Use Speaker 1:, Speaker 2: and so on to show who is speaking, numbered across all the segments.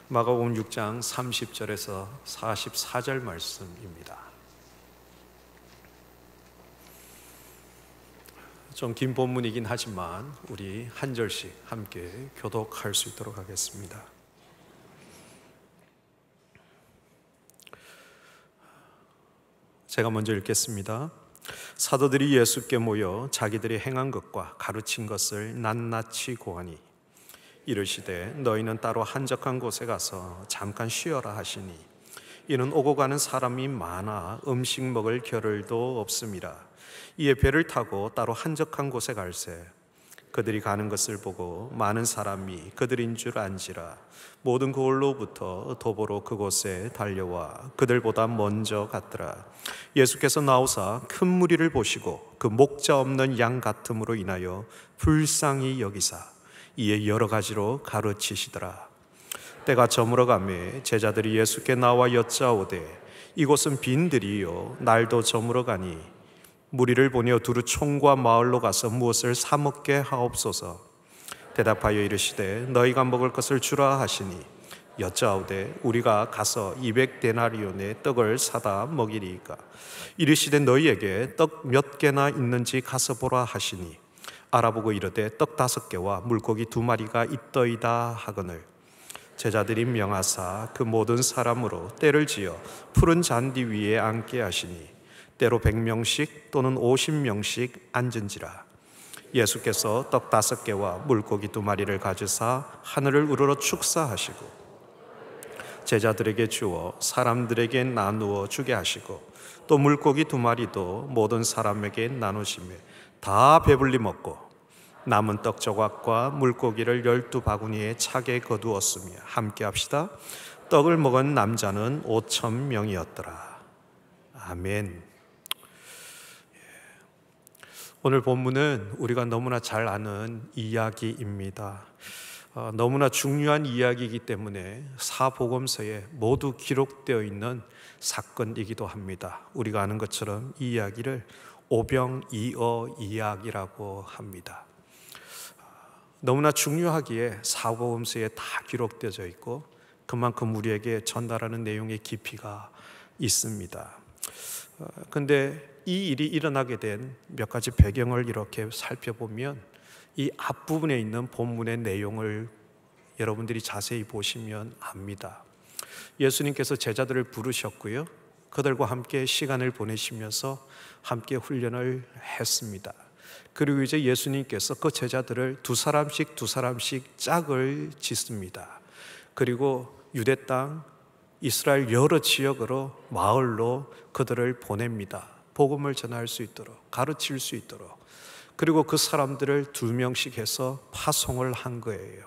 Speaker 1: 마가복음 6장 30절에서 44절 말씀입니다. 좀 긴 본문이긴 하지만 우리 한 절씩 함께 교독할 수 있도록 하겠습니다. 제가 먼저 읽겠습니다. 사도들이 예수께 모여 자기들이 행한 것과 가르친 것을 낱낱이 고하니 이르시되 너희는 따로 한적한 곳에 가서 잠깐 쉬어라 하시니 이는 오고 가는 사람이 많아 음식 먹을 겨를도 없음이라. 이에 배를 타고 따로 한적한 곳에 갈새 그들이 가는 것을 보고 많은 사람이 그들인 줄 안지라. 모든 그홀로부터 도보로 그곳에 달려와 그들보다 먼저 갔더라. 예수께서 나오사 큰 무리를 보시고 그 목자 없는 양 같음으로 인하여 불쌍히 여기사 이에 여러 가지로 가르치시더라. 때가 저물어가매 제자들이 예수께 나와 여짜오되 이곳은 빈들이요 날도 저물어가니 무리를 보내어 두루 촌과 마을로 가서 무엇을 사 먹게 하옵소서. 대답하여 이르시되 너희가 먹을 것을 주라 하시니 여짜오되 우리가 가서 200데나리온의 떡을 사다 먹이리이까. 이르시되 너희에게 떡 몇 개나 있는지 가서 보라 하시니 알아보고 이르되 떡 5개와 물고기 2마리가 있더이다 하거늘 제자들이 명하사 그 모든 사람으로 때를 지어 푸른 잔디 위에 앉게 하시니 때로 100명씩 또는 50명씩 앉은지라. 예수께서 떡 5개와 물고기 2마리를 가지사 하늘을 우러러 축사하시고 제자들에게 주어 사람들에게 나누어 주게 하시고 또 물고기 2마리도 모든 사람에게 나누시며 다 배불리 먹고 남은 떡 조각과 물고기를 12바구니에 차게 거두었으며 함께 합시다. 떡을 먹은 남자는 5,000명이었더라. 아멘. 오늘 본문은 우리가 너무나 잘 아는 이야기입니다. 너무나 중요한 이야기이기 때문에 사복음서에 모두 기록되어 있는 사건이기도 합니다. 우리가 아는 것처럼 이 이야기를 오병이어 이야기라고 합니다. 너무나 중요하기에 사복음서에 다 기록되어 있고 그만큼 우리에게 전달하는 내용의 깊이가 있습니다. 그런데 이 일이 일어나게 된 몇 가지 배경을 이렇게 살펴보면 이 앞부분에 있는 본문의 내용을 여러분들이 자세히 보시면 압니다. 예수님께서 제자들을 부르셨고요. 그들과 함께 시간을 보내시면서 함께 훈련을 했습니다. 그리고 이제 예수님께서 그 제자들을 두 사람씩 짝을 짓습니다. 그리고 유대 땅, 이스라엘 여러 지역으로 마을로 그들을 보냅니다. 복음을 전할 수 있도록, 가르칠 수 있도록. 그리고 그 사람들을 2명씩 해서 파송을 한 거예요.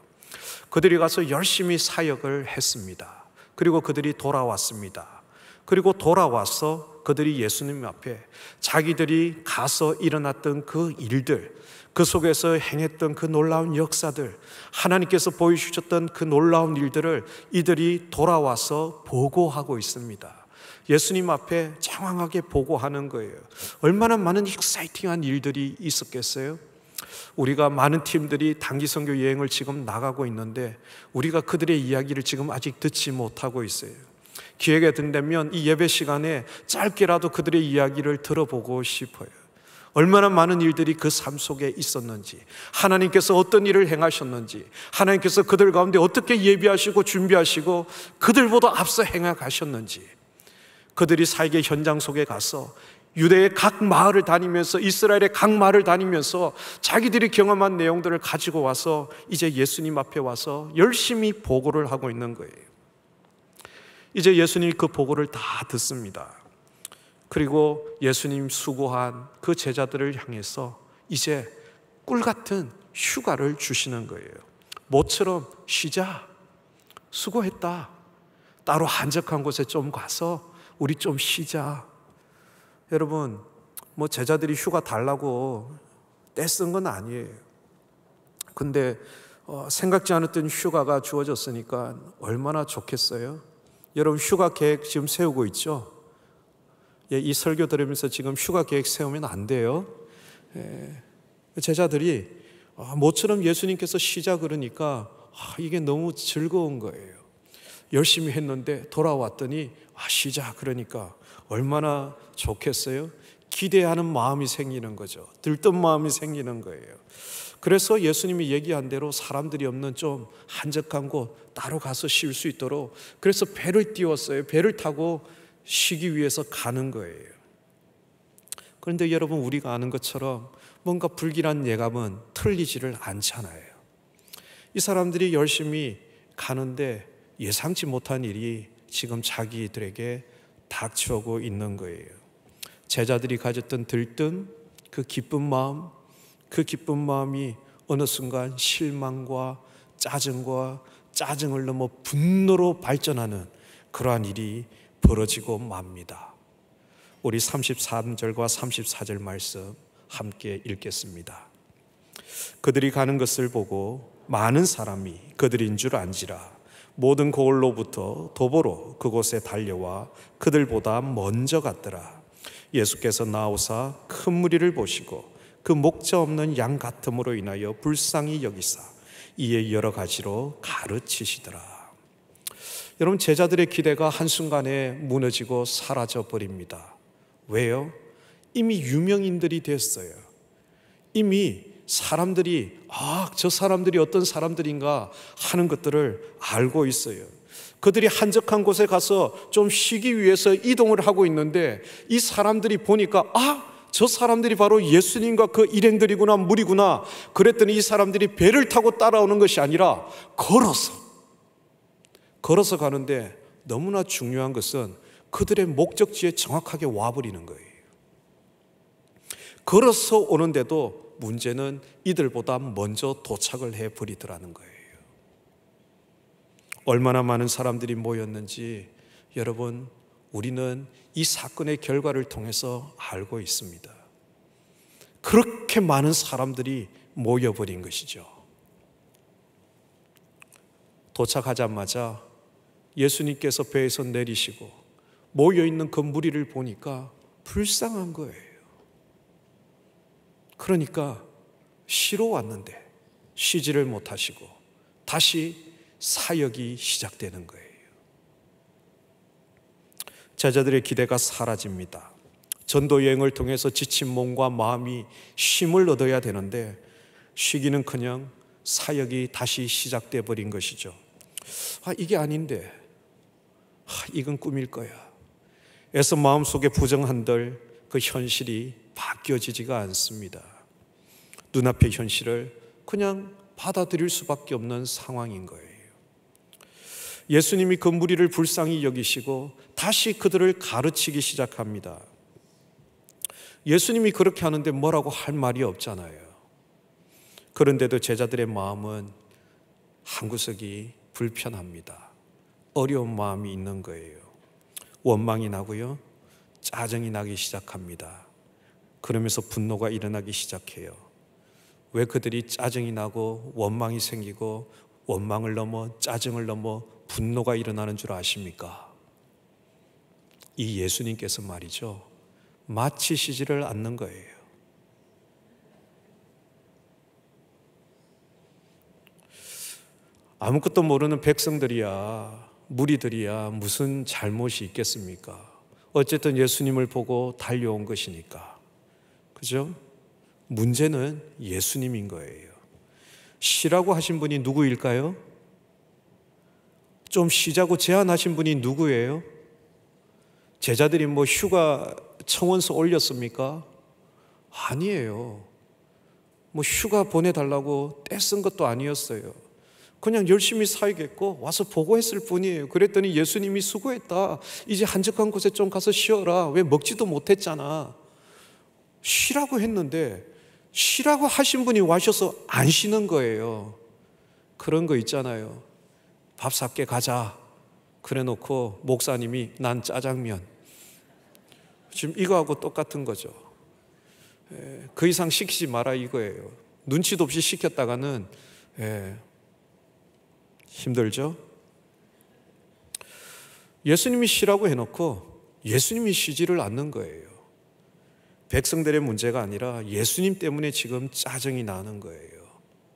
Speaker 1: 그들이 가서 열심히 사역을 했습니다. 그리고 그들이 돌아왔습니다. 그리고 돌아와서 그들이 예수님 앞에 자기들이 가서 일어났던 그 일들, 그 속에서 행했던 그 놀라운 역사들, 하나님께서 보여주셨던 그 놀라운 일들을 이들이 돌아와서 보고하고 있습니다. 예수님 앞에 장황하게 보고하는 거예요. 얼마나 많은 익사이팅한 일들이 있었겠어요? 우리가 많은 팀들이 단기 선교 여행을 지금 나가고 있는데 우리가 그들의 이야기를 지금 아직 듣지 못하고 있어요. 기회가 된다면 이 예배 시간에 짧게라도 그들의 이야기를 들어보고 싶어요. 얼마나 많은 일들이 그 삶 속에 있었는지, 하나님께서 어떤 일을 행하셨는지, 하나님께서 그들 가운데 어떻게 예비하시고 준비하시고 그들보다 앞서 행하셨는지, 그들이 사역의 현장 속에 가서 유대의 각 마을을 다니면서 이스라엘의 각 마을을 다니면서 자기들이 경험한 내용들을 가지고 와서 이제 예수님 앞에 와서 열심히 보고를 하고 있는 거예요. 이제 예수님이 그 보고를 다 듣습니다. 그리고 예수님 수고한 그 제자들을 향해서 이제 꿀같은 휴가를 주시는 거예요. 모처럼 쉬자. 수고했다. 따로 한적한 곳에 좀 가서 우리 좀 쉬자. 여러분, 뭐 제자들이 휴가 달라고 떼쓴 건 아니에요. 근데 생각지 않았던 휴가가 주어졌으니까 얼마나 좋겠어요? 여러분 휴가 계획 지금 세우고 있죠? 이 설교 들으면서 지금 휴가 계획 세우면 안 돼요. 제자들이 모처럼 예수님께서 쉬자 그러니까 이게 너무 즐거운 거예요. 열심히 했는데 돌아왔더니 쉬자 그러니까 얼마나 좋겠어요? 기대하는 마음이 생기는 거죠. 들뜬 마음이 생기는 거예요. 그래서 예수님이 얘기한 대로 사람들이 없는 좀 한적한 곳 따로 가서 쉴 수 있도록 그래서 배를 띄웠어요. 배를 타고 쉬기 위해서 가는 거예요. 그런데 여러분, 우리가 아는 것처럼 뭔가 불길한 예감은 틀리지를 않잖아요. 이 사람들이 열심히 가는데 예상치 못한 일이 지금 자기들에게 닥쳐오고 있는 거예요. 제자들이 가졌던 들뜬 그 기쁜 마음, 그 기쁜 마음이 어느 순간 실망과 짜증을 넘어 분노로 발전하는 그러한 일이 벌어지고 맙니다. 우리 33절과 34절 말씀 함께 읽겠습니다. 그들이 가는 것을 보고 많은 사람이 그들인 줄 안지라 모든 고을로부터 도보로 그곳에 달려와 그들보다 먼저 갔더라. 예수께서 나오사 큰 무리를 보시고 그 목자 없는 양 같음으로 인하여 불쌍히 여기사 이에 여러 가지로 가르치시더라. 여러분, 제자들의 기대가 한순간에 무너지고 사라져 버립니다. 왜요? 이미 유명인들이 됐어요. 이미 사람들이 저 사람들이 어떤 사람들인가 하는 것들을 알고 있어요. 그들이 한적한 곳에 가서 좀 쉬기 위해서 이동을 하고 있는데 이 사람들이 보니까 저 사람들이 바로 예수님과 그 일행들이구나, 무리구나. 그랬더니 이 사람들이 배를 타고 따라오는 것이 아니라 걸어서 가는데 너무나 중요한 것은 그들의 목적지에 정확하게 와버리는 거예요. 걸어서 오는데도 문제는 이들보다 먼저 도착을 해버리더라는 거예요. 얼마나 많은 사람들이 모였는지 여러분, 우리는 이 사건의 결과를 통해서 알고 있습니다. 그렇게 많은 사람들이 모여버린 것이죠. 도착하자마자 예수님께서 배에서 내리시고 모여있는 그 무리를 보니까 불쌍한 거예요. 그러니까 쉬러 왔는데 쉬지를 못하시고 다시 사역이 시작되는 거예요. 제자들의 기대가 사라집니다. 전도 여행을 통해서 지친 몸과 마음이 쉼을 얻어야 되는데 쉬기는커녕 사역이 다시 시작돼 버린 것이죠. 이게 아닌데 이건 꿈일 거야. 애써 마음속에 부정한들 그 현실이 바뀌어지지가 않습니다. 눈앞의 현실을 그냥 받아들일 수밖에 없는 상황인 거예요. 예수님이 그 무리를 불쌍히 여기시고 다시 그들을 가르치기 시작합니다. 예수님이 그렇게 하는데 뭐라고 할 말이 없잖아요. 그런데도 제자들의 마음은 한구석이 불편합니다. 어려운 마음이 있는 거예요. 원망이 나고요, 짜증이 나기 시작합니다. 그러면서 분노가 일어나기 시작해요. 왜 그들이 짜증이 나고 원망이 생기고 원망을 넘어 짜증을 넘어 분노가 일어나는 줄 아십니까? 이 예수님께서 말이죠, 마치시지를 않는 거예요. 아무것도 모르는 백성들이야, 무리들이야 무슨 잘못이 있겠습니까? 어쨌든 예수님을 보고 달려온 것이니까. 그죠? 문제는 예수님인 거예요. 쉬라고 하신 분이 누구일까요? 좀 쉬자고 제안하신 분이 누구예요? 제자들이 휴가 청원서 올렸습니까? 아니에요. 휴가 보내달라고 떼쓴 것도 아니었어요. 그냥 열심히 사역했고 와서 보고했을 뿐이에요. 그랬더니 예수님이 수고했다, 이제 한적한 곳에 좀 가서 쉬어라. 왜 먹지도 못했잖아. 쉬라고 했는데 쉬라고 하신 분이 와셔서 안 쉬는 거예요. 그런 거 있잖아요. 밥 사게 가자 그래 놓고 목사님이 난 짜장면. 지금 이거하고 똑같은 거죠. 그 이상 시키지 마라 이거예요. 눈치도 없이 시켰다가는 힘들죠. 예수님이 쉬라고 해놓고 예수님이 쉬지를 않는 거예요. 백성들의 문제가 아니라 예수님 때문에 지금 짜증이 나는 거예요.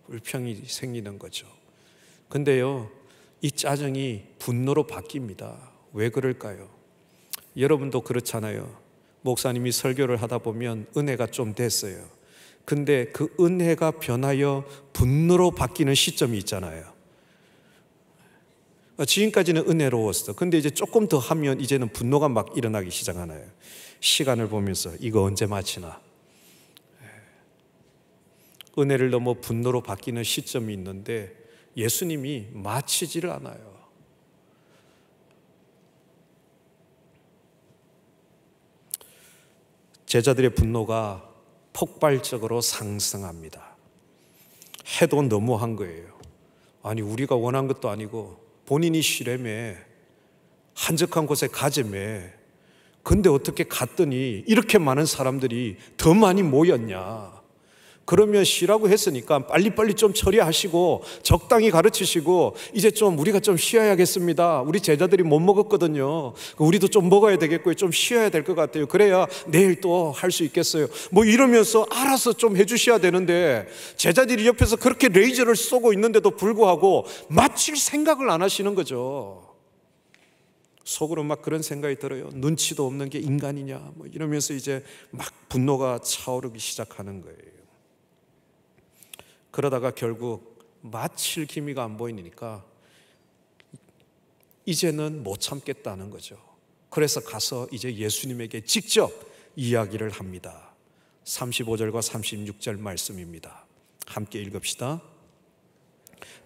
Speaker 1: 불평이 생기는 거죠. 근데요, 이 짜증이 분노로 바뀝니다. 왜 그럴까요? 여러분도 그렇잖아요. 목사님이 설교를 하다 보면 은혜가 좀 됐어요. 근데 그 은혜가 변하여 분노로 바뀌는 시점이 있잖아요. 지금까지는 은혜로웠어. 근데 이제 조금 더 하면 이제는 분노가 막 일어나기 시작하나요. 시간을 보면서 이거 언제 마치나. 은혜를 넘어 분노로 바뀌는 시점이 있는데 예수님이 마치지를 않아요. 제자들의 분노가 폭발적으로 상승합니다. 해도 너무한 거예요. 아니 우리가 원한 것도 아니고 본인이 쉬려매 한적한 곳에 가재매 근데 어떻게 갔더니 이렇게 많은 사람들이 더 많이 모였냐. 그러면 쉬라고 했으니까 빨리빨리 좀 처리하시고 적당히 가르치시고 이제 좀 우리가 좀 쉬어야겠습니다. 우리 제자들이 못 먹었거든요. 우리도 좀 먹어야 되겠고요. 좀 쉬어야 될 것 같아요. 그래야 내일 또 할 수 있겠어요. 뭐 이러면서 알아서 좀 해주셔야 되는데 제자들이 옆에서 그렇게 레이저를 쏘고 있는데도 불구하고 마칠 생각을 안 하시는 거죠. 속으로 막 그런 생각이 들어요. 눈치도 없는 게 인간이냐 뭐 이러면서 이제 막 분노가 차오르기 시작하는 거예요. 그러다가 결국 마칠 기미가 안 보이니까 이제는 못 참겠다는 거죠. 그래서 가서 이제 예수님에게 직접 이야기를 합니다. 35절과 36절 말씀입니다. 함께 읽읍시다.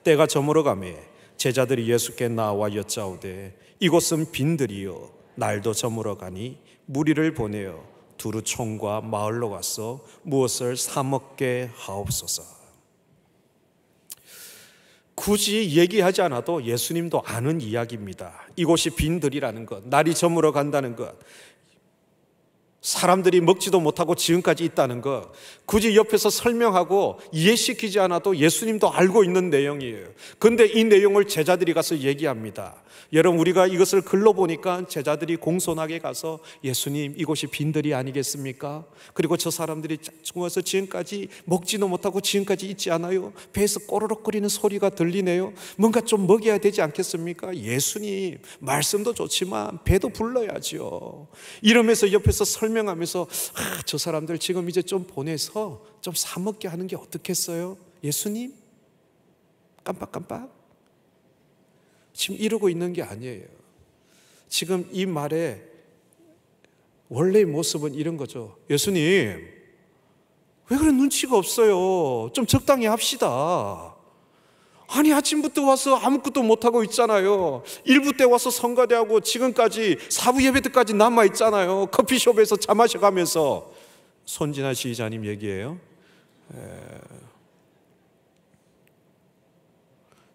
Speaker 1: 때가 저물어 가매 제자들이 예수께 나와 여짜오되 이곳은 빈들이요 날도 저물어 가니 무리를 보내어 두루 총과 마을로 가서 무엇을 사 먹게 하옵소서. 굳이 얘기하지 않아도 예수님도 아는 이야기입니다. 이곳이 빈들이라는 것, 날이 저물어 간다는 것, 사람들이 먹지도 못하고 지금까지 있다는 것, 굳이 옆에서 설명하고 이해시키지 않아도 예수님도 알고 있는 내용이에요. 그런데 이 내용을 제자들이 가서 얘기합니다. 여러분 우리가 이것을 글로 보니까 제자들이 공손하게 가서 예수님 이곳이 빈들이 아니겠습니까? 그리고 저 사람들이 죽어서 지금까지 먹지도 못하고 지금까지 있지 않아요? 배에서 꼬르륵거리는 소리가 들리네요. 뭔가 좀 먹여야 되지 않겠습니까? 예수님 말씀도 좋지만 배도 불러야죠. 이러면서 옆에서 설명하면서 저 사람들 지금 이제 좀 보내서 좀 사 먹게 하는 게 어떻겠어요? 예수님 깜빡깜빡 지금 이러고 있는 게 아니에요. 지금 이 말의 원래의 모습은 이런 거죠. 예수님, 왜 그런 눈치가 없어요? 좀 적당히 합시다. 아니 아침부터 와서 아무것도 못하고 있잖아요. 1부 때 와서 성가대하고 지금까지 4부 예배 때까지 남아있잖아요. 커피숍에서 차 마셔가면서. 손진아 지휘자님 얘기예요.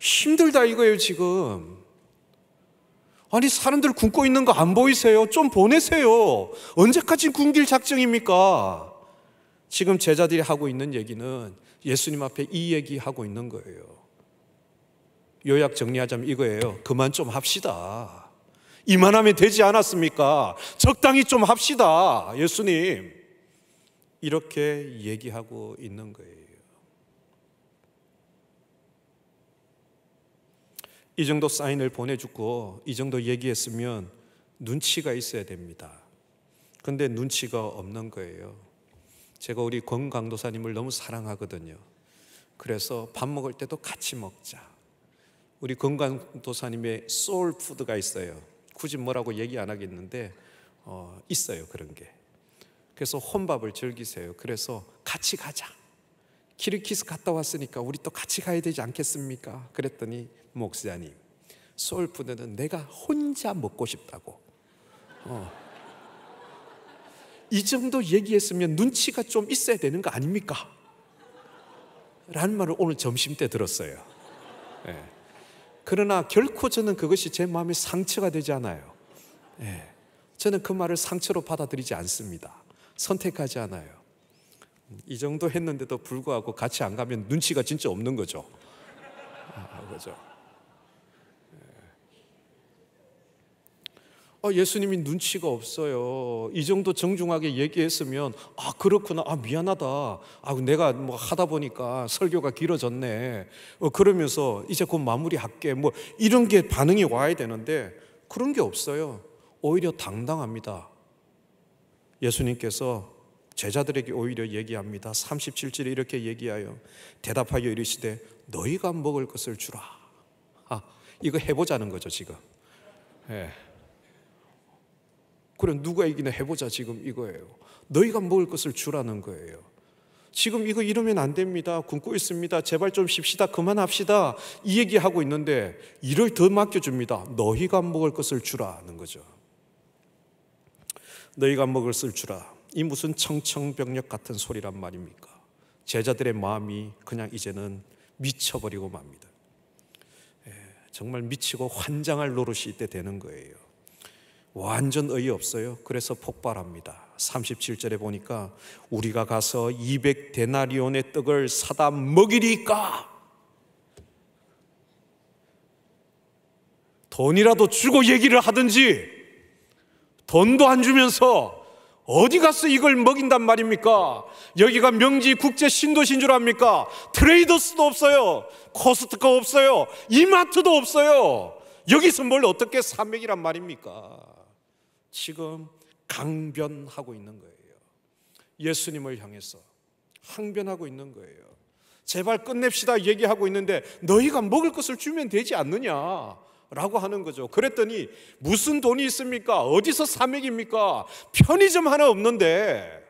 Speaker 1: 힘들다 이거예요 지금. 아니 사람들 굶고 있는 거 안 보이세요? 좀 보내세요. 언제까지 굶길 작정입니까? 지금 제자들이 하고 있는 얘기는 예수님 앞에 이 얘기하고 있는 거예요. 요약 정리하자면 이거예요. 그만 좀 합시다. 이만하면 되지 않았습니까? 적당히 좀 합시다. 예수님 이렇게 얘기하고 있는 거예요. 이 정도 사인을 보내주고 이 정도 얘기했으면 눈치가 있어야 됩니다. 근데 눈치가 없는 거예요. 제가 우리 권 강도사님을 너무 사랑하거든요. 그래서 밥 먹을 때도 같이 먹자. 우리 권 강도사님의 소울푸드가 있어요. 굳이 뭐라고 얘기 안 하겠는데 있어요 그런 게. 그래서 혼밥을 즐기세요. 그래서 같이 가자. 키르키스 갔다 왔으니까 우리 또 같이 가야 되지 않겠습니까? 그랬더니 목사님, 소울푸드는 내가 혼자 먹고 싶다고. 이 정도 얘기했으면 눈치가 좀 있어야 되는 거 아닙니까? 라는 말을 오늘 점심 때 들었어요. 네. 그러나 결코 저는 그것이 제 마음에 상처가 되지 않아요. 네. 저는 그 말을 상처로 받아들이지 않습니다. 선택하지 않아요. 이 정도 했는데도 불구하고 같이 안 가면 눈치가 진짜 없는 거죠. 그죠? 예수님이 눈치가 없어요. 이 정도 정중하게 얘기했으면 그렇구나, 미안하다, 내가 뭐 하다 보니까 설교가 길어졌네, 그러면서 이제 곧 마무리할게, 뭐 이런 게 반응이 와야 되는데 그런 게 없어요. 오히려 당당합니다. 예수님께서 제자들에게 오히려 얘기합니다. 37절에 이렇게 얘기하여 대답하여 이르시되 너희가 먹을 것을 주라. 이거 해보자는 거죠 지금. 그래, 누가 이기나 해보자 지금 이거예요. 너희가 먹을 것을 주라는 거예요. 지금 이거 이러면 안 됩니다, 굶고 있습니다, 제발 좀 쉽시다, 그만합시다, 이 얘기하고 있는데 일을 더 맡겨줍니다. 너희가 먹을 것을 주라는 거죠. 너희가 먹을 것을 주라. 이 무슨 청청병력 같은 소리란 말입니까? 제자들의 마음이 그냥 이제는 미쳐버리고 맙니다. 정말 미치고 환장할 노릇이 이때 되는 거예요. 완전 어이없어요. 그래서 폭발합니다. 37절에 보니까 우리가 가서 200데나리온의 떡을 사다 먹이리까? 돈이라도 주고 얘기를 하든지, 돈도 안 주면서 어디 가서 이걸 먹인단 말입니까? 여기가 명지 국제 신도시인 줄 압니까? 트레이더스도 없어요, 코스트코 없어요, 이마트도 없어요. 여기서 뭘 어떻게 사 먹이란 말입니까? 지금 강변하고 있는 거예요. 예수님을 향해서 항변하고 있는 거예요. 제발 끝냅시다 얘기하고 있는데 너희가 먹을 것을 주면 되지 않느냐 라고 하는 거죠. 그랬더니 무슨 돈이 있습니까? 어디서 사 먹입니까? 편의점 하나 없는데.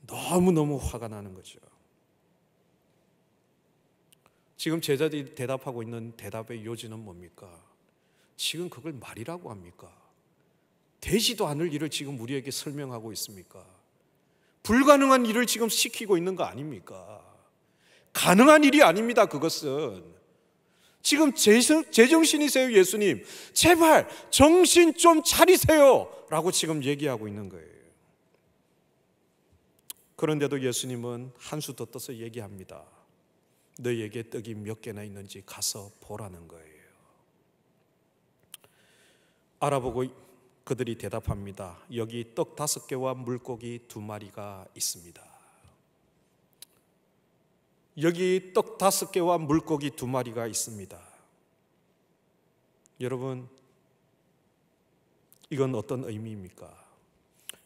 Speaker 1: 너무너무 화가 나는 거죠. 지금 제자들이 대답하고 있는 대답의 요지는 뭡니까? 지금 그걸 말이라고 합니까? 되지도 않을 일을 지금 우리에게 설명하고 있습니까? 불가능한 일을 지금 시키고 있는 거 아닙니까? 가능한 일이 아닙니다. 그것은 지금 제정신이세요. 예수님 제발 정신 좀 차리세요 라고 지금 얘기하고 있는 거예요. 그런데도 예수님은 한 수 더 떠서 얘기합니다. 너희에게 떡이 몇 개나 있는지 가서 보라는 거예요. 알아보고 그들이 대답합니다. 여기 떡 5개와 물고기 2마리가 있습니다. 여기 떡 5개와 물고기 2마리가 있습니다. 여러분, 이건 어떤 의미입니까?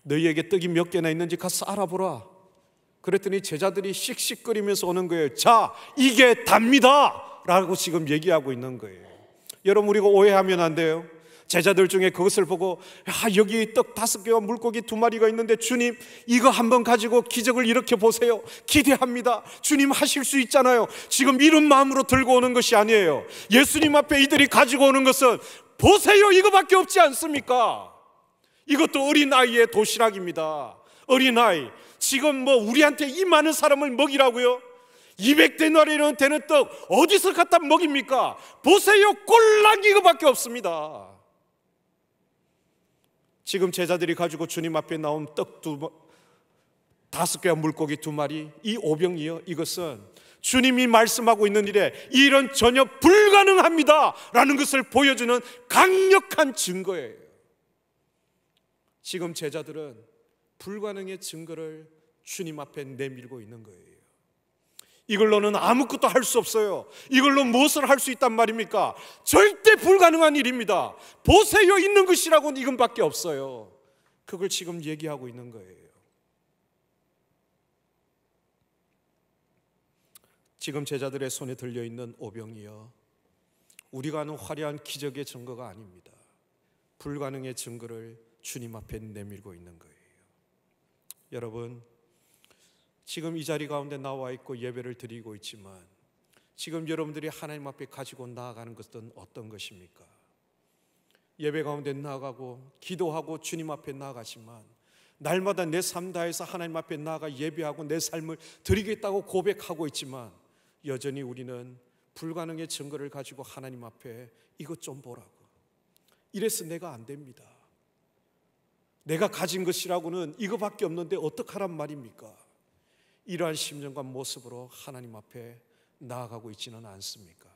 Speaker 1: 너희에게 떡이 몇 개나 있는지 가서 알아보라. 그랬더니 제자들이 씩씩거리면서 오는 거예요. 자, 이게 답니다 라고 지금 얘기하고 있는 거예요. 여러분, 우리가 오해하면 안 돼요. 제자들 중에 그것을 보고 여기 떡 5개와 물고기 2마리가 있는데 주님 이거 한번 가지고 기적을 일으켜 보세요, 기대합니다, 주님 하실 수 있잖아요, 지금 이런 마음으로 들고 오는 것이 아니에요. 예수님 앞에 이들이 가지고 오는 것은 보세요 이거밖에 없지 않습니까? 이것도 어린아이의 도시락입니다. 어린아이, 지금 뭐 우리한테 이 많은 사람을 먹이라고요? 200데나리온 되는 떡 어디서 갖다 먹입니까? 보세요, 꼴랑 이거밖에 없습니다. 지금 제자들이 가지고 주님 앞에 나온 떡 5개와 물고기 2마리, 이 오병이요, 이것은 주님이 말씀하고 있는 일에 이런 전혀 불가능합니다 라는 것을 보여주는 강력한 증거예요. 지금 제자들은 불가능의 증거를 주님 앞에 내밀고 있는 거예요. 이걸로는 아무것도 할 수 없어요. 이걸로 무엇을 할 수 있단 말입니까? 절대 불가능한 일입니다. 보세요, 있는 것이라고는 이것밖에 없어요. 그걸 지금 얘기하고 있는 거예요. 지금 제자들의 손에 들려있는 오병이여, 우리가 아는 화려한 기적의 증거가 아닙니다. 불가능의 증거를 주님 앞에 내밀고 있는 거예요. 여러분, 지금 이 자리 가운데 나와 있고 예배를 드리고 있지만 지금 여러분들이 하나님 앞에 가지고 나아가는 것은 어떤 것입니까? 예배 가운데 나아가고 기도하고 주님 앞에 나아가지만 날마다 내 삶 다해서 하나님 앞에 나아가 예배하고 내 삶을 드리겠다고 고백하고 있지만 여전히 우리는 불가능의 증거를 가지고 하나님 앞에 이것 좀 보라고, 이래서 내가 안 됩니다, 내가 가진 것이라고는 이거밖에 없는데 어떡하란 말입니까? 이러한 심정과 모습으로 하나님 앞에 나아가고 있지는 않습니까?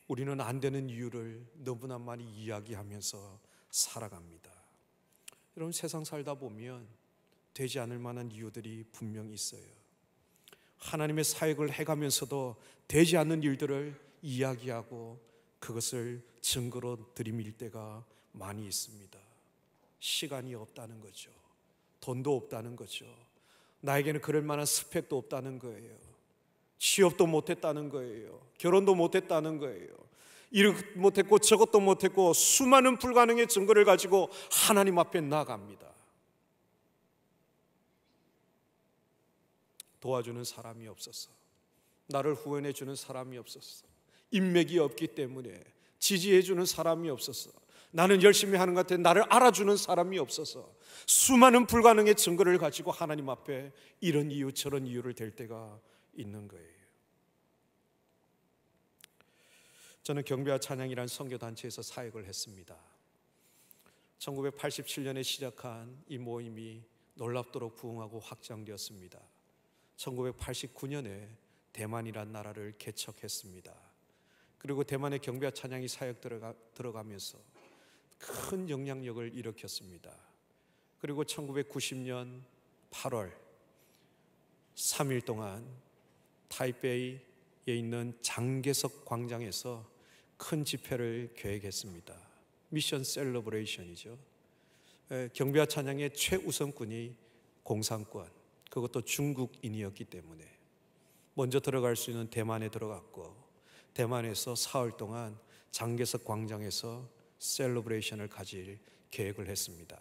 Speaker 1: 우리는 안 되는 이유를 너무나 많이 이야기하면서 살아갑니다. 여러분, 세상 살다 보면 되지 않을 만한 이유들이 분명히 있어요. 하나님의 사역을 해가면서도 되지 않는 일들을 이야기하고 그것을 증거로 들이밀 때가 많이 있습니다. 시간이 없다는 거죠. 돈도 없다는 거죠. 나에게는 그럴 만한 스펙도 없다는 거예요. 취업도 못했다는 거예요. 결혼도 못했다는 거예요. 이것도 못했고 저것도 못했고 수많은 불가능의 증거를 가지고 하나님 앞에 나아갑니다. 도와주는 사람이 없어서, 나를 후원해 주는 사람이 없었어. 인맥이 없기 때문에 지지해 주는 사람이 없어서, 나는 열심히 하는 것 같아 나를 알아주는 사람이 없어서 수많은 불가능의 증거를 가지고 하나님 앞에 이런 이유 저런 이유를 댈 때가 있는 거예요. 저는 경배와 찬양이라는 선교단체에서 사역을 했습니다. 1987년에 시작한 이 모임이 놀랍도록 부흥하고 확장되었습니다. 1989년에 대만이란 나라를 개척했습니다. 그리고 대만의 경배와 찬양이 사역 들어가면서 큰 영향력을 일으켰습니다. 그리고 1990년 8월 3일 동안 타이베이에 있는 장개석 광장에서 큰 집회를 계획했습니다. 미션 셀러브레이션이죠. 경배와 찬양의 최우선군이 공산권, 그것도 중국인이었기 때문에 먼저 들어갈 수 있는 대만에 들어갔고, 대만에서 사흘 동안 장개석 광장에서 셀러브레이션을 가질 계획을 했습니다.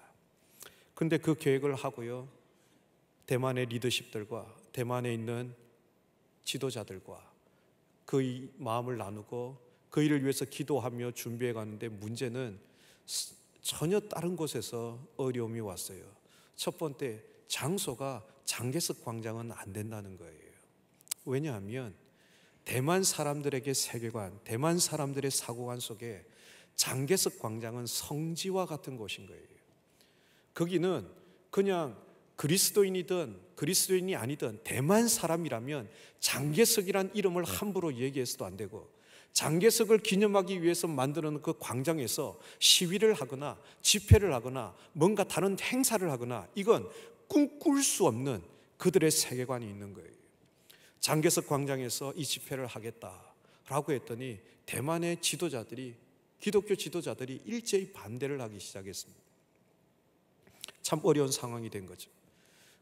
Speaker 1: 근데 그 계획을 하고요, 대만의 리더십들과 대만에 있는 지도자들과 그 마음을 나누고 그 일을 위해서 기도하며 준비해 가는데 문제는 전혀 다른 곳에서 어려움이 왔어요. 첫 번째, 장소가 장개석 광장은 안 된다는 거예요. 왜냐하면 대만 사람들에게 세계관, 대만 사람들의 사고관 속에 장개석 광장은 성지와 같은 곳인 거예요. 거기는 그냥 그리스도인이든 그리스도인이 아니든 대만 사람이라면 장개석이란 이름을 함부로 얘기해서도 안 되고, 장개석을 기념하기 위해서 만드는 그 광장에서 시위를 하거나 집회를 하거나 뭔가 다른 행사를 하거나 이건 꿈꿀 수 없는 그들의 세계관이 있는 거예요. 장개석 광장에서 이 집회를 하겠다라고 했더니 대만의 지도자들이, 기독교 지도자들이 일제히 반대를 하기 시작했습니다. 참 어려운 상황이 된 거죠.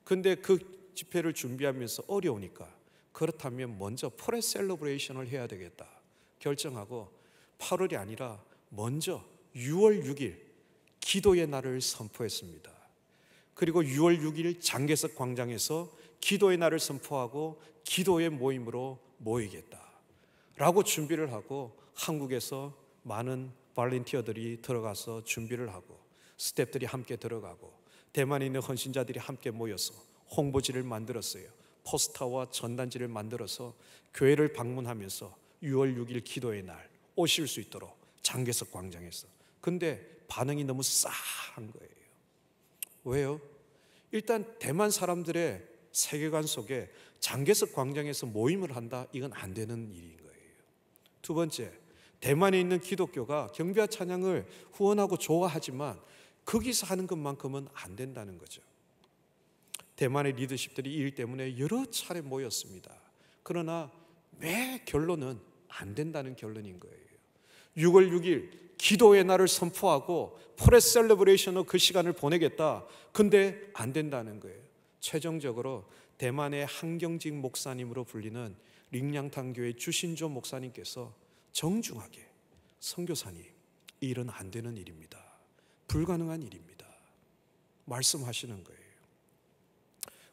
Speaker 1: 근데 그 집회를 준비하면서 어려우니까 그렇다면 먼저 포레 셀러브레이션을 해야 되겠다 결정하고 8월이 아니라 먼저 6월 6일 기도의 날을 선포했습니다. 그리고 6월 6일 장개석 광장에서 기도의 날을 선포하고 기도의 모임으로 모이겠다라고 준비를 하고, 한국에서 많은 발렌티어들이 들어가서 준비를 하고 스태프들이 함께 들어가고 대만에 있는 헌신자들이 함께 모여서 홍보지를 만들었어요. 포스터와 전단지를 만들어서 교회를 방문하면서 6월 6일 기도의 날 오실 수 있도록 장개석 광장에서. 근데 반응이 너무 싸한 거예요. 왜요? 일단 대만 사람들의 세계관 속에 장개석 광장에서 모임을 한다, 이건 안 되는 일인 거예요. 두 번째, 대만에 있는 기독교가 경배와 찬양을 후원하고 좋아하지만 거기서 하는 것만큼은 안 된다는 거죠. 대만의 리더십들이 이 일 때문에 여러 차례 모였습니다. 그러나 매 결론은 안 된다는 결론인 거예요. 6월 6일 기도의 날을 선포하고 포레 셀러브레이션으로 그 시간을 보내겠다. 근데 안 된다는 거예요. 최종적으로 대만의 한경직 목사님으로 불리는 링량탕교회 주신조 목사님께서 정중하게, 선교사님, 이 일은 안 되는 일입니다. 불가능한 일입니다. 말씀하시는 거예요.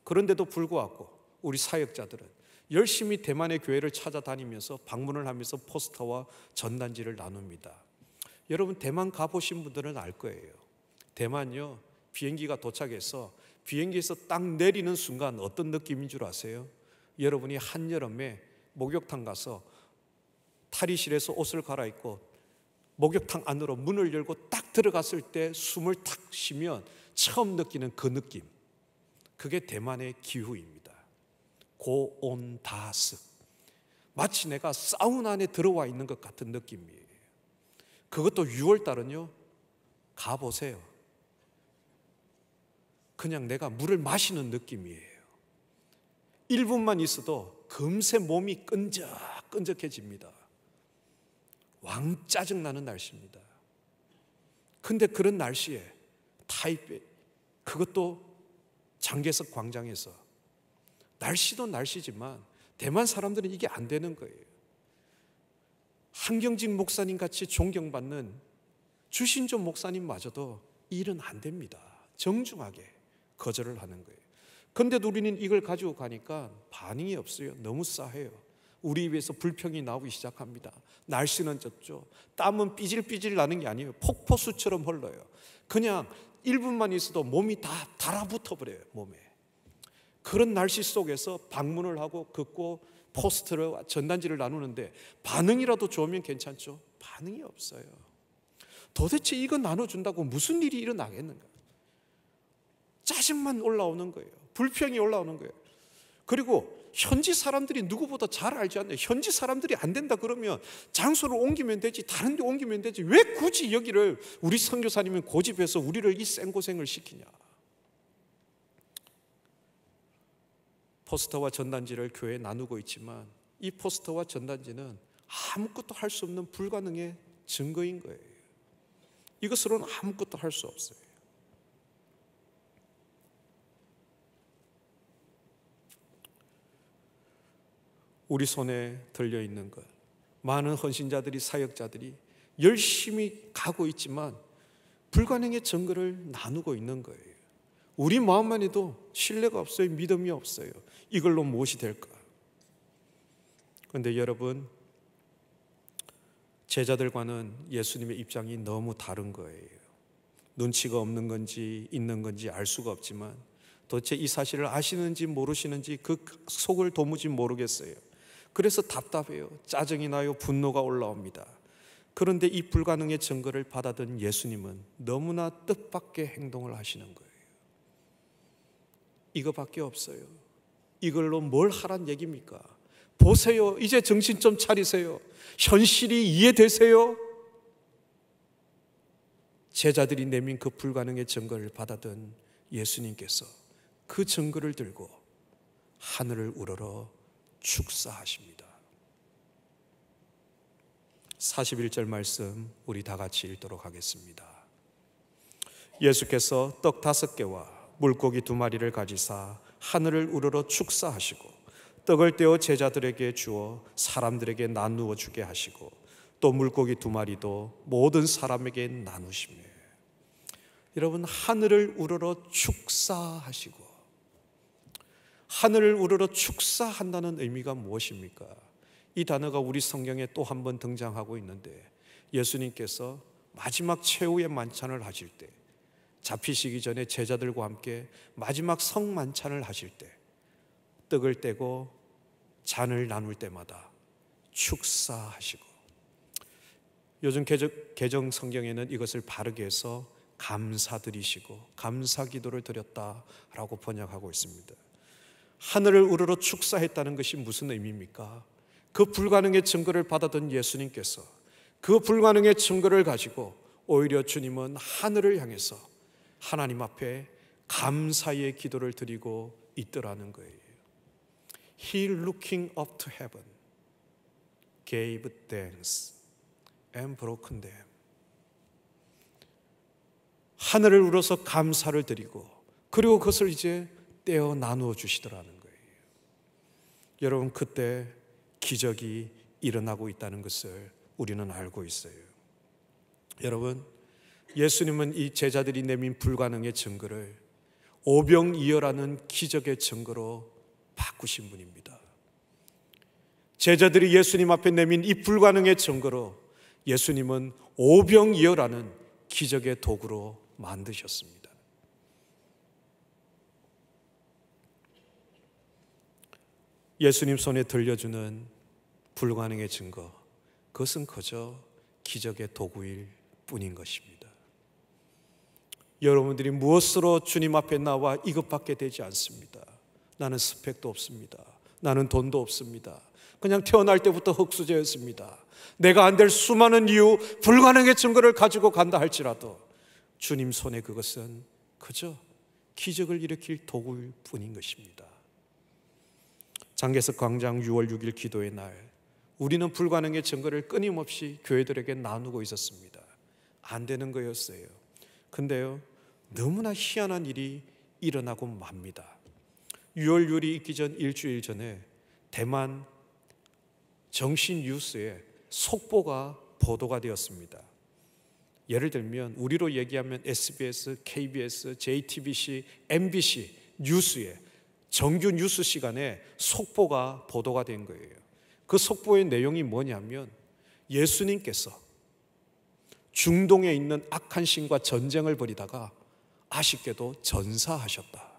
Speaker 1: 그런데도 불구하고 우리 사역자들은 열심히 대만의 교회를 찾아다니면서 방문을 하면서 포스터와 전단지를 나눕니다. 여러분, 대만 가보신 분들은 알 거예요. 대만요, 비행기가 도착해서 비행기에서 딱 내리는 순간 어떤 느낌인 줄 아세요? 여러분이 한여름에 목욕탕 가서 탈의실에서 옷을 갈아입고 목욕탕 안으로 문을 열고 딱 들어갔을 때 숨을 탁 쉬면 처음 느끼는 그 느낌, 그게 대만의 기후입니다. 고온다습, 마치 내가 사우나 안에 들어와 있는 것 같은 느낌이에요. 그것도 6월달은요, 가보세요. 그냥 내가 물을 마시는 느낌이에요. 1분만 있어도 금세 몸이 끈적끈적해집니다. 왕 짜증나는 날씨입니다. 근데 그런 날씨에 타이베이, 그것도 장개석 광장에서, 날씨도 날씨지만 대만 사람들은 이게 안 되는 거예요. 한경직 목사님 같이 존경받는 주신조 목사님마저도 일은 안 됩니다. 정중하게 거절을 하는 거예요. 근데도 우리는 이걸 가지고 가니까 반응이 없어요. 너무 싸해요. 우리 입에서 불평이 나오기 시작합니다. 날씨는 졌죠. 땀은 삐질삐질 나는 게 아니에요. 폭포수처럼 흘러요. 그냥 1분만 있어도 몸이 다 달아붙어 버려요. 몸에. 그런 날씨 속에서 방문을 하고 긋고 포스트를, 전단지를 나누는데 반응이라도 좋으면 괜찮죠. 반응이 없어요. 도대체 이거 나눠준다고 무슨 일이 일어나겠는가? 짜증만 올라오는 거예요. 불평이 올라오는 거예요. 그리고 현지 사람들이 누구보다 잘 알지 않나요? 현지 사람들이 안 된다 그러면 장소를 옮기면 되지, 다른 데 옮기면 되지, 왜 굳이 여기를 우리 선교사님은 고집해서 우리를 이 생고생을 시키냐? 포스터와 전단지를 교회에 나누고 있지만 이 포스터와 전단지는 아무것도 할 수 없는 불가능의 증거인 거예요. 이것으로는 아무것도 할 수 없어요. 우리 손에 들려있는 것, 많은 헌신자들이, 사역자들이 열심히 가고 있지만 불가능의 증거를 나누고 있는 거예요. 우리 마음만 해도 신뢰가 없어요. 믿음이 없어요. 이걸로 무엇이 될까? 그런데 여러분, 제자들과는 예수님의 입장이 너무 다른 거예요. 눈치가 없는 건지 있는 건지 알 수가 없지만 도대체 이 사실을 아시는지 모르시는지 그 속을 도무지 모르겠어요. 그래서 답답해요. 짜증이 나요. 분노가 올라옵니다. 그런데 이 불가능의 증거를 받아든 예수님은 너무나 뜻밖의 행동을 하시는 거예요. 이거밖에 없어요. 이걸로 뭘 하란 얘기입니까? 보세요. 이제 정신 좀 차리세요. 현실이 이해되세요? 제자들이 내민 그 불가능의 증거를 받아든 예수님께서 그 증거를 들고 하늘을 우러러 축사하십니다. 41절 말씀 우리 다 같이 읽도록 하겠습니다. 예수께서 떡 5개와 물고기 2마리를 가지사 하늘을 우러러 축사하시고 떡을 떼어 제자들에게 주어 사람들에게 나누어 주게 하시고 또 물고기 2마리도 모든 사람에게 나누시며. 여러분, 하늘을 우러러 축사하시고, 하늘을 우러러 축사한다는 의미가 무엇입니까? 이 단어가 우리 성경에 또 한 번 등장하고 있는데, 예수님께서 마지막 최후의 만찬을 하실 때, 잡히시기 전에 제자들과 함께 마지막 성만찬을 하실 때 떡을 떼고 잔을 나눌 때마다 축사하시고, 요즘 개정 성경에는 이것을 바르게 해서 감사드리시고 감사기도를 드렸다라고 번역하고 있습니다. 하늘을 우러러 축사했다는 것이 무슨 의미입니까? 그 불가능의 증거를 받아든 예수님께서 그 불가능의 증거를 가지고 오히려 주님은 하늘을 향해서 하나님 앞에 감사의 기도를 드리고 있더라는 거예요. He looking up to heaven gave thanks and broken them. 하늘을 우러서 감사를 드리고 그리고 그것을 이제 떼어 나누어 주시더라는 거예요. 여러분, 그때 기적이 일어나고 있다는 것을 우리는 알고 있어요. 여러분, 예수님은 이 제자들이 내민 불가능의 증거를 오병이어라는 기적의 증거로 바꾸신 분입니다. 제자들이 예수님 앞에 내민 이 불가능의 증거로 예수님은 오병이어라는 기적의 도구로 만드셨습니다. 예수님 손에 들려주는 불가능의 증거, 그것은 그저 기적의 도구일 뿐인 것입니다. 여러분들이 무엇으로 주님 앞에 나와 이것밖에 되지 않습니다. 나는 스펙도 없습니다. 나는 돈도 없습니다. 그냥 태어날 때부터 흙수저였습니다. 내가 안 될 수많은 이유, 불가능의 증거를 가지고 간다 할지라도 주님 손에 그것은 그저 기적을 일으킬 도구일 뿐인 것입니다. 장개석 광장 6월 6일 기도의 날, 우리는 불가능의 증거를 끊임없이 교회들에게 나누고 있었습니다. 안 되는 거였어요. 근데요, 너무나 희한한 일이 일어나고 맙니다. 6월 6일이 있기 전 일주일 전에 대만 정신 뉴스에 속보가 보도가 되었습니다. 예를 들면 우리로 얘기하면 SBS, KBS, JTBC, MBC 뉴스에 정규 뉴스 시간에 속보가 보도가 된 거예요. 그 속보의 내용이 뭐냐면 예수님께서 중동에 있는 악한 신과 전쟁을 벌이다가 아쉽게도 전사하셨다.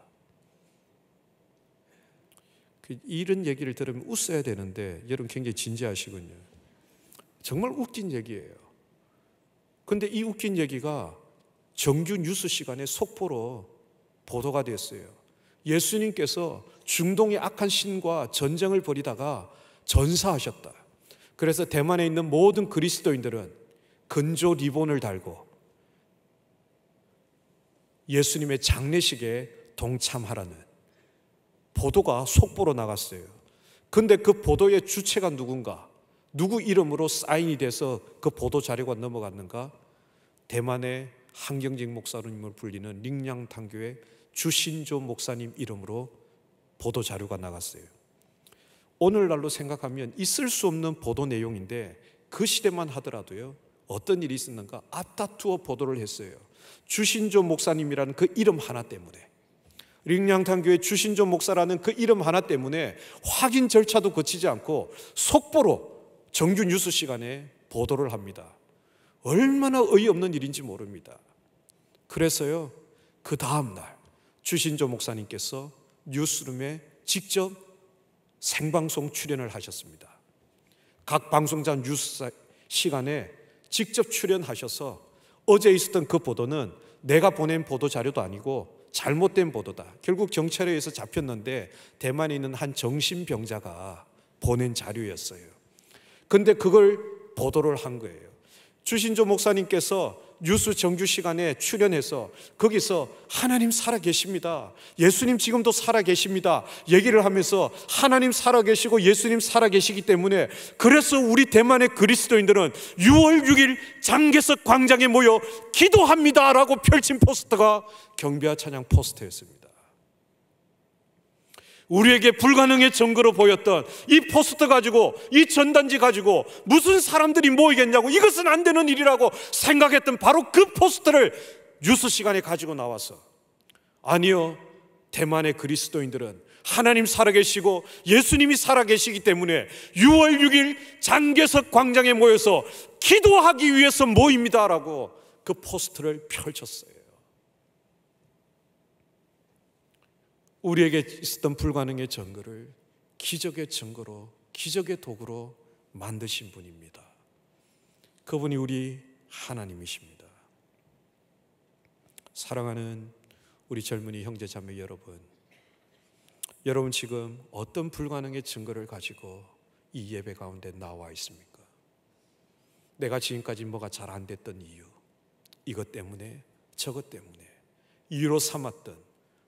Speaker 1: 이런 얘기를 들으면 웃어야 되는데 여러분 굉장히 진지하시군요. 정말 웃긴 얘기예요. 근데 이 웃긴 얘기가 정규 뉴스 시간에 속보로 보도가 됐어요. 예수님께서 중동의 악한 신과 전쟁을 벌이다가 전사하셨다. 그래서 대만에 있는 모든 그리스도인들은 건조 리본을 달고 예수님의 장례식에 동참하라는 보도가 속보로 나갔어요. 근데 그 보도의 주체가 누군가, 누구 이름으로 사인이 돼서 그 보도 자료가 넘어갔는가? 대만의 한경직 목사님을 불리는 링량탕교회 주신조 목사님 이름으로 보도 자료가 나갔어요. 오늘날로 생각하면 있을 수 없는 보도 내용인데 그 시대만 하더라도요, 어떤 일이 있었는가? 앞다투어 보도를 했어요. 주신조 목사님이라는 그 이름 하나 때문에, 링량탕교회 주신조 목사라는 그 이름 하나 때문에 확인 절차도 거치지 않고 속보로 정규 뉴스 시간에 보도를 합니다. 얼마나 어이없는 일인지 모릅니다. 그래서요, 그 다음날 주신조 목사님께서 뉴스룸에 직접 생방송 출연을 하셨습니다. 각 방송자 뉴스 시간에 직접 출연하셔서 어제 있었던 그 보도는 내가 보낸 보도 자료도 아니고 잘못된 보도다. 결국 경찰에 의해서 잡혔는데 대만에 있는 한 정신병자가 보낸 자료였어요. 근데 그걸 보도를 한 거예요. 주신조 목사님께서 뉴스 정규 시간에 출연해서 거기서 하나님 살아계십니다, 예수님 지금도 살아계십니다 얘기를 하면서 하나님 살아계시고 예수님 살아계시기 때문에 그래서 우리 대만의 그리스도인들은 6월 6일 장개석 광장에 모여 기도합니다 라고 펼친 포스터가 경배와 찬양 포스터였습니다. 우리에게 불가능의 증거로 보였던 이 포스터 가지고, 이 전단지 가지고 무슨 사람들이 모이겠냐고, 이것은 안 되는 일이라고 생각했던 바로 그 포스터를 뉴스 시간에 가지고 나와서, 아니요, 대만의 그리스도인들은 하나님 살아계시고 예수님이 살아계시기 때문에 6월 6일 장개석 광장에 모여서 기도하기 위해서 모입니다 라고 그 포스터를 펼쳤어요. 우리에게 있었던 불가능의 증거를 기적의 증거로, 기적의 도구로 만드신 분입니다. 그분이 우리 하나님이십니다. 사랑하는 우리 젊은이 형제 자매 여러분, 여러분 지금 어떤 불가능의 증거를 가지고 이 예배 가운데 나와 있습니까? 내가 지금까지 뭐가 잘 안 됐던 이유, 이것 때문에, 저것 때문에 이유로 삼았던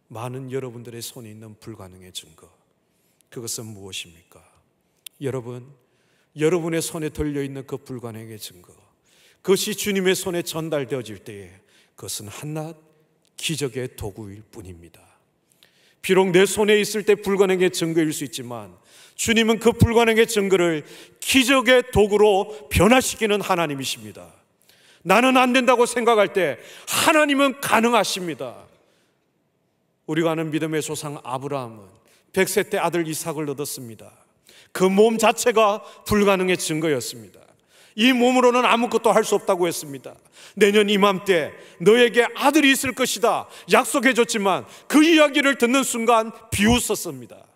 Speaker 1: 많은 여러분들의 손에 있는 불가능의 증거, 그것은 무엇입니까? 여러분, 여러분의 손에 들려있는 그 불가능의 증거, 그것이 주님의 손에 전달되어질 때에 그것은 한낱 기적의 도구일 뿐입니다. 비록 내 손에 있을 때 불가능의 증거일 수 있지만 주님은 그 불가능의 증거를 기적의 도구로 변화시키는 하나님이십니다. 나는 안 된다고 생각할 때 하나님은 가능하십니다. 우리가 아는 믿음의 조상 아브라함은 100세 때 아들 이삭을 얻었습니다. 그 몸 자체가 불가능의 증거였습니다. 이 몸으로는 아무것도 할 수 없다고 했습니다. 내년 이맘때 너에게 아들이 있을 것이다 약속해 줬지만 그 이야기를 듣는 순간 비웃었습니다.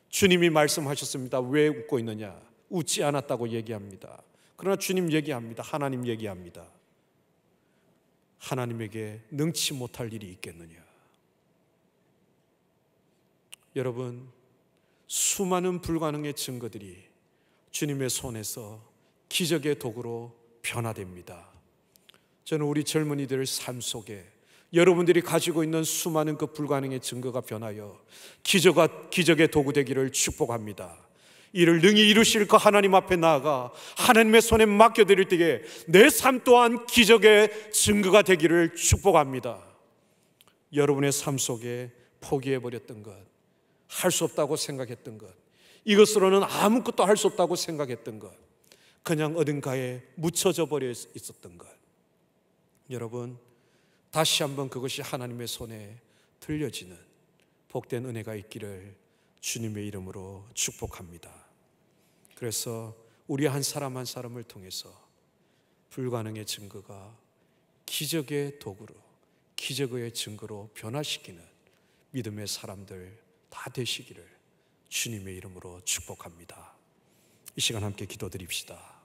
Speaker 1: 주님이 말씀하셨습니다. 왜 웃고 있느냐? 웃지 않았다고 얘기합니다. 그러나 주님 얘기합니다. 하나님 얘기합니다. 하나님에게 능치 못할 일이 있겠느냐? 여러분, 수많은 불가능의 증거들이 주님의 손에서 기적의 도구로 변화됩니다. 저는 우리 젊은이들의 삶 속에 여러분들이 가지고 있는 수많은 그 불가능의 증거가 변하여 기적의 도구 되기를 축복합니다. 이를 능히 이루실 그 하나님 앞에 나아가 하나님의 손에 맡겨드릴 때에 내 삶 또한 기적의 증거가 되기를 축복합니다. 여러분의 삶 속에 포기해버렸던 것, 할 수 없다고 생각했던 것, 이것으로는 아무것도 할 수 없다고 생각했던 것, 그냥 어딘가에 묻혀져 버려 있었던 것, 여러분 다시 한번 그것이 하나님의 손에 들려지는 복된 은혜가 있기를 주님의 이름으로 축복합니다. 그래서 우리 한 사람 한 사람을 통해서 불가능의 증거가 기적의 도구로, 기적의 증거로 변화시키는 믿음의 사람들 다 되시기를 주님의 이름으로 축복합니다. 이 시간 함께 기도드립시다.